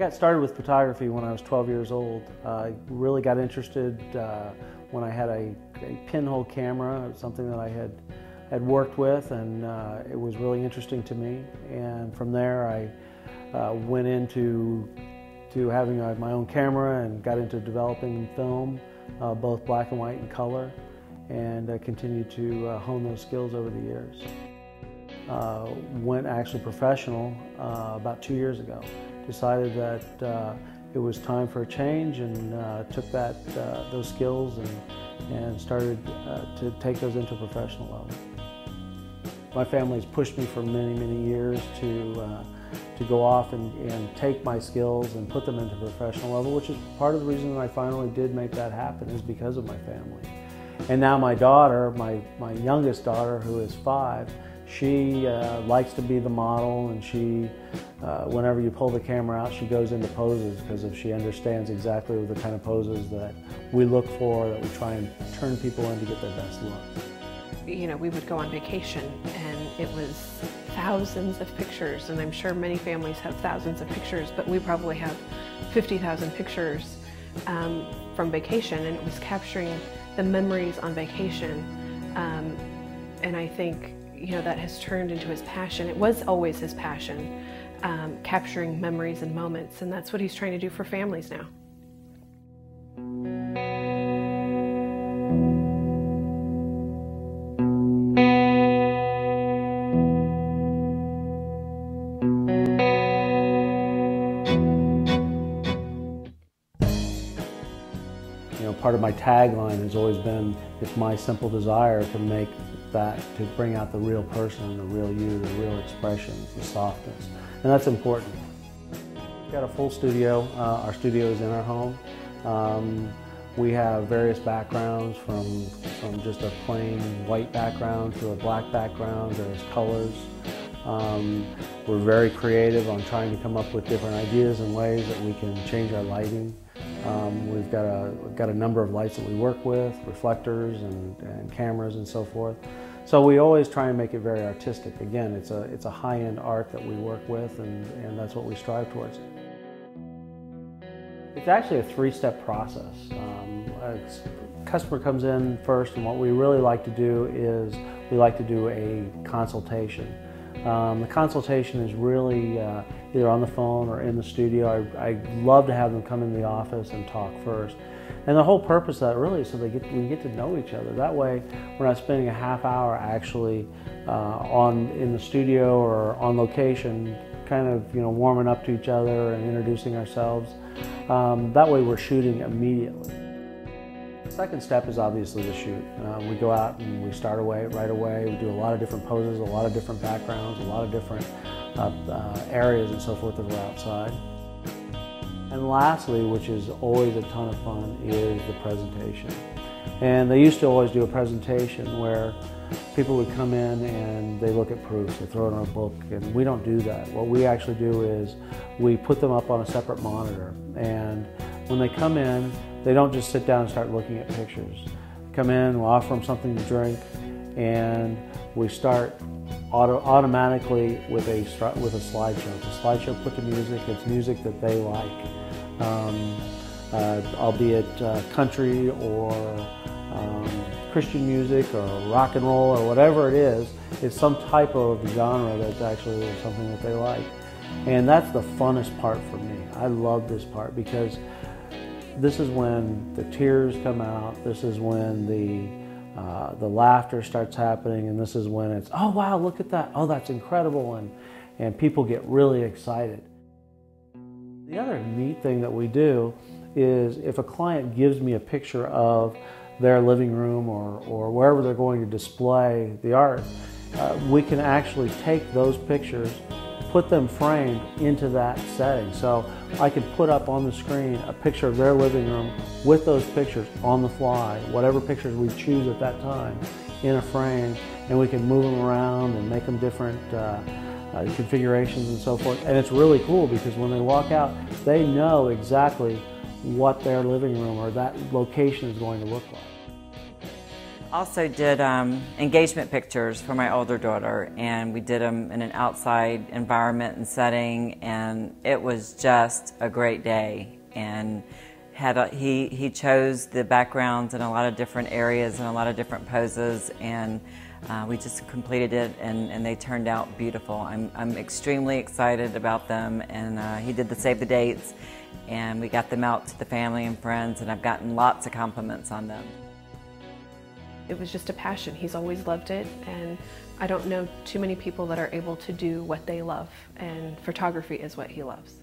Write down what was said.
got started with photography when I was 12 years old. I really got interested when I had a pinhole camera, something that I had worked with, and it was really interesting to me. And from there I went into having my own camera and got into developing film, both black and white and color, and continued to hone those skills over the years. Went actually professional about 2 years ago. Decided that it was time for a change, and took those skills and started to take those into a professional level. My family's pushed me for many, many years to go off and take my skills and put them into a professional level, which is part of the reason that I finally did make that happen, is because of my family. And now my daughter, my youngest daughter, who is 5, she likes to be the model, and she, whenever you pull the camera out, she goes into poses because she understands exactly the kind of poses that we look for, that we try and turn people in to get their best look. You know, we would go on vacation, and it was thousands of pictures, and I'm sure many families have thousands of pictures, but we probably have 50,000 pictures from vacation, and it was capturing the memories on vacation. And I think, you know, that has turned into his passion. It was always his passion, capturing memories and moments, and that's what he's trying to do for families now. You know, part of my tagline has always been, it's my simple desire to bring out the real person, the real you, the real expressions, the softness, and that's important. We've got a full studio. Our studio is in our home. We have various backgrounds, from just a plain white background to a black background, various colors. We're very creative on trying to come up with different ideas and ways that we can change our lighting. We've got a number of lights that we work with, reflectors and cameras and so forth. So we always try and make it very artistic. Again, it's a high-end art that we work with, and that's what we strive towards. It's actually a 3-step process. A customer comes in first, and what we really like to do is we like to do a consultation. The consultation is really either on the phone or in the studio. I love to have them come in the office and talk first. And the whole purpose of that really is so we get to know each other. That way we're not spending a half hour actually in the studio or on location, kind of, you know, warming up to each other and introducing ourselves. That way we're shooting immediately. The second step is obviously the shoot. We go out and we start right away. We do a lot of different poses, a lot of different backgrounds, a lot of different areas and so forth that are outside. And lastly, which is always a ton of fun, is the presentation. And they used to always do a presentation where people would come in and they look at proofs, they throw it in a book, and we don't do that. What we actually do is we put them up on a separate monitor, and when they come in, they don't just sit down and start looking at pictures. Come in, we'll offer them something to drink, and we start automatically with a slideshow. It's a slideshow put to music. It's music that they like, albeit country or Christian music or rock and roll or whatever it is. It's some type of genre that's actually something that they like. And that's the funnest part for me. I love this part because this is when the tears come out. This is when the laughter starts happening, and this is when it's, oh wow, look at that, oh that's incredible, and people get really excited. The other neat thing that we do is if a client gives me a picture of their living room or wherever they're going to display the art, we can actually take those pictures, put them framed into that setting. So I can put up on the screen a picture of their living room with those pictures on the fly, whatever pictures we choose at that time, in a frame, and we can move them around and make them different configurations and so forth. And it's really cool because when they walk out, they know exactly what their living room or that location is going to look like. Also did engagement pictures for my older daughter, and we did them in an outside environment and setting, and it was just a great day. And he chose the backgrounds in a lot of different areas and a lot of different poses, and we just completed it, and they turned out beautiful. I'm extremely excited about them, and he did the save the dates, and we got them out to the family and friends, and I've gotten lots of compliments on them. It was just a passion. He's always loved it, and I don't know too many people that are able to do what they love, and photography is what he loves.